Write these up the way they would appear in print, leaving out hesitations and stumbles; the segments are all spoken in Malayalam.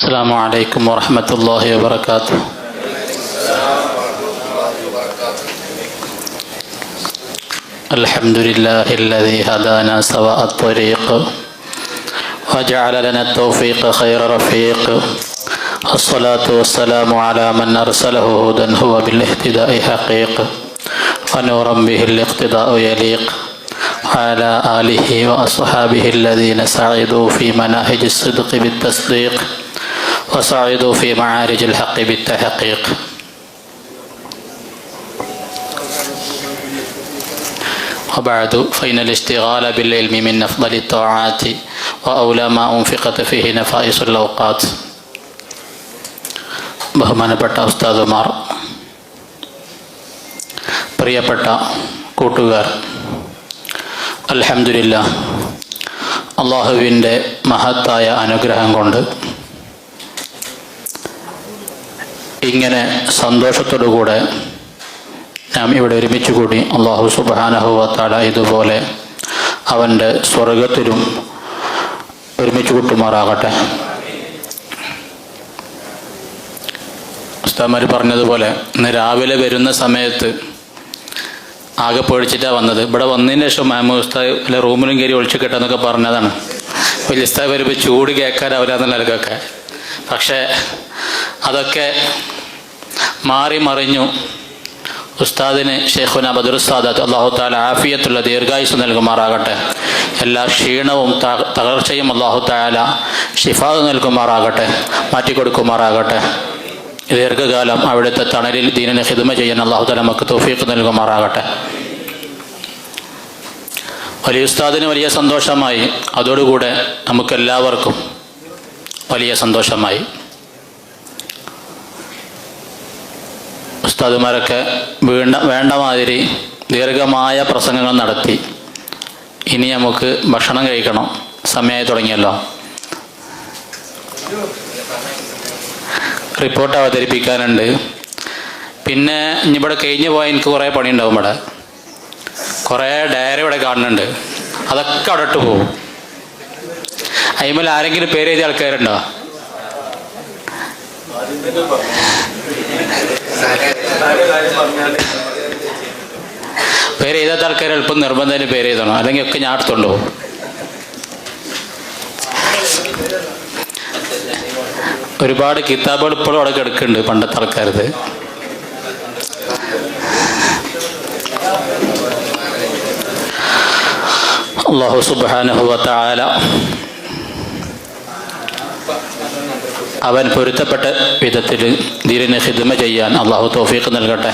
السلام عليكم ورحمة الله وبركاته. الحمد لله الذي هدانا سواء الطريق وجعل لنا التوفيق خير رفيق. الصلاة والسلام على من أرسله هدى هو بالاهتداء حقيق ونورا به الاقتداء يليق، وعلى آله وأصحابه الذين سعدوا في مناهج الصدق بالتصديق وسعدوا في معارج الحق بالتحقيق. وبعد فإن الاشتغال بالعلم من أفضل الطاعات وأولى ما أنفقت فيه نفائس الأوقات. ബഹുമാനപ്പെട്ട ഉസ്താദുമാർ, പ്രിയപ്പെട്ട കൂട്ടുകാർ, അൽഹംദുലില്ലാഹ് അള്ളാഹുവിൻ്റെ മഹത്തായ അനുഗ്രഹം കൊണ്ട് ഇങ്ങനെ സന്തോഷത്തോടുകൂടെ നാം ഇവിടെ ഒരുമിച്ച് കൂടി അള്ളാഹു സുബ്ഹാനഹു വ തആല ഇതുപോലെ അവൻ്റെ സ്വർഗത്തിലും ഒരുമിച്ച് കൂട്ടുമാറാകട്ടെ. ഉസ്താദ്മാർ പറഞ്ഞതുപോലെ ഇന്ന് രാവിലെ വരുന്ന സമയത്ത് ആകെ പേടിച്ചിട്ടാണ് വന്നത്. ഇവിടെ വന്നതിന് ശേഷം മാമൂദ് ഉസ്താദ് വല്ല റൂമിലും കയറി ഒളിച്ചു കിട്ടാന്നൊക്കെ പറഞ്ഞതാണ്. വലിയ ഉസ്താദ് വരുമ്പോൾ ചൂട് കേൾക്കാനാവില്ല നിലക്കൊക്കെ. പക്ഷേ അതൊക്കെ മാറി മറിഞ്ഞു. ഉസ്താദിന് ഷെയ്ഖുന ബദറുസ് സാദാത്ത് അല്ലാഹു തആല ആഫിയത്തുള്ള ദീർഘായുസ് നൽകുമാറാകട്ടെ. എല്ലാ ക്ഷീണവും തകർച്ചയും അല്ലാഹു തആല ശിഫാ നൽകുമാറാകട്ടെ, മാറ്റിക്കൊടുക്കുമാറാകട്ടെ. ദീർഘകാലം അവിടുത്തെ തണലിൽ ദീനിനെ ഖിദ്മ ചെയ്യാൻ അല്ലാഹു തആല നമുക്ക് തൗഫീഖ് നൽകുമാറാകട്ടെ. വലിയ ഉസ്താദിന് വലിയ സന്തോഷമായി, അതോടുകൂടെ നമുക്കെല്ലാവർക്കും വലിയ സന്തോഷമായി. ഉസ്താദുമാരൊക്കെ വേണ്ട മാതിരി ദീർഘമായ പ്രസംഗങ്ങൾ നടത്തി. ഇനി നമുക്ക് ഭക്ഷണം കഴിക്കണം, സമയമായി തുടങ്ങിയല്ലോ. റിപ്പോർട്ട് അവതരിപ്പിക്കാനുണ്ട്. പിന്നെ ഇനിയിവിടെ കഴിഞ്ഞു പോയാൽ എനിക്ക് കുറേ പണിയുണ്ടാവും. ഇവിടെ കുറേ ഡയറി ഇവിടെ കാണുന്നുണ്ട്, അതൊക്കെ അവിടെ ഇട്ട് പോകും. അതിന്മേൽ ആരെങ്കിലും പേര് എഴുതിയ ആൾക്കാരുണ്ടോ? പേര് എഴുതാത്ത ആൾക്കാർ എളുപ്പം നിർബന്ധത്തിന് പേര് എഴുതണം, അല്ലെങ്കിൽ ഒക്കെ ഞാൻ എടുത്തോണ്ട് പോകും. ഒരുപാട് കിതാബുകൾ ഇപ്പോഴും അവിടെ കിടക്കുന്നുണ്ട്, പണ്ടത്തെ ആൾക്കാരത്. അല്ലാഹു സുബ്ഹാനഹു വ തആല അവൻ പൊരുത്തപ്പെട്ട വിധത്തിൽ ദീനിനെ ഖിദ്മ ചെയ്യാൻ അല്ലാഹു തൗഫീഖ് നൽകട്ടെ.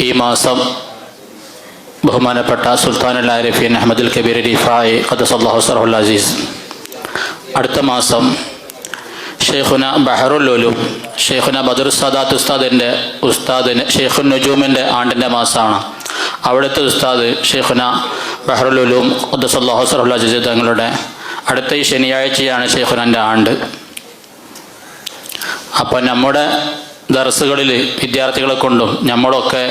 ഈ മാസം ബഹുമാനപ്പെട്ട സുൽത്താനുൽ ആരിഫീൻ അഹ്മദുൽ കബീർ റിഫായി ഖദ്ദസല്ലാഹു സിറഹുൽ അസീസ്, അടുത്ത മാസം ഷെയ്ഖുന ബഹറുൽ ഉലൂം ഷെയ്ഖുന ബദറുസ് സാദാത്ത് ഉസ്താദിന് ഷെയ്ഖുൻ നുജൂമിൻ്റെ ആണ്ടിൻ്റെ മാസമാണ്. അവിടുത്തെ ഉസ്താദ് ഷെയ്ഖുന ബഹറുൽ ഉലൂം ഖദ്ദസല്ലാഹു സിറഹുൽ അസീസ് തങ്ങളുടെ അടുത്ത ഈ ശനിയാഴ്ചയാണ് ഷെയ്ഖുനാൻ്റെ ആണ്ട്. അപ്പോൾ നമ്മുടെ ദർസുകളിൽ വിദ്യാർത്ഥികളെ കൊണ്ടും നമ്മളൊക്കെ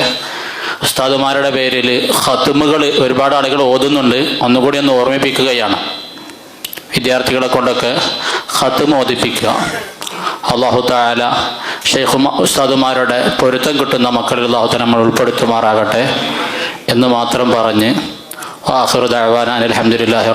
ഉസ്താദുമാരുടെ പേരിൽ ഖത്മുകൾ ഒരുപാട് ആളുകൾ ഓതുന്നുണ്ട്. ഒന്നുകൂടി ഒന്ന് ഓർമ്മിപ്പിക്കുകയാണ്, വിദ്യാർത്ഥികളെ കൊണ്ടൊക്കെ ഖത്മ് ഓതിപ്പിക്കുക. അല്ലാഹു തആല ഉസ്താദുമാരുടെ പൊരുത്തം കിട്ടുന്ന മക്കളിൽ അല്ലാഹു തആല നമ്മൾ ഉൾപ്പെടുത്തുമാറാകട്ടെ എന്ന് മാത്രം പറഞ്ഞ് ആഖിറു ദഅവാനാ അൽഹംദുലില്ലാഹി.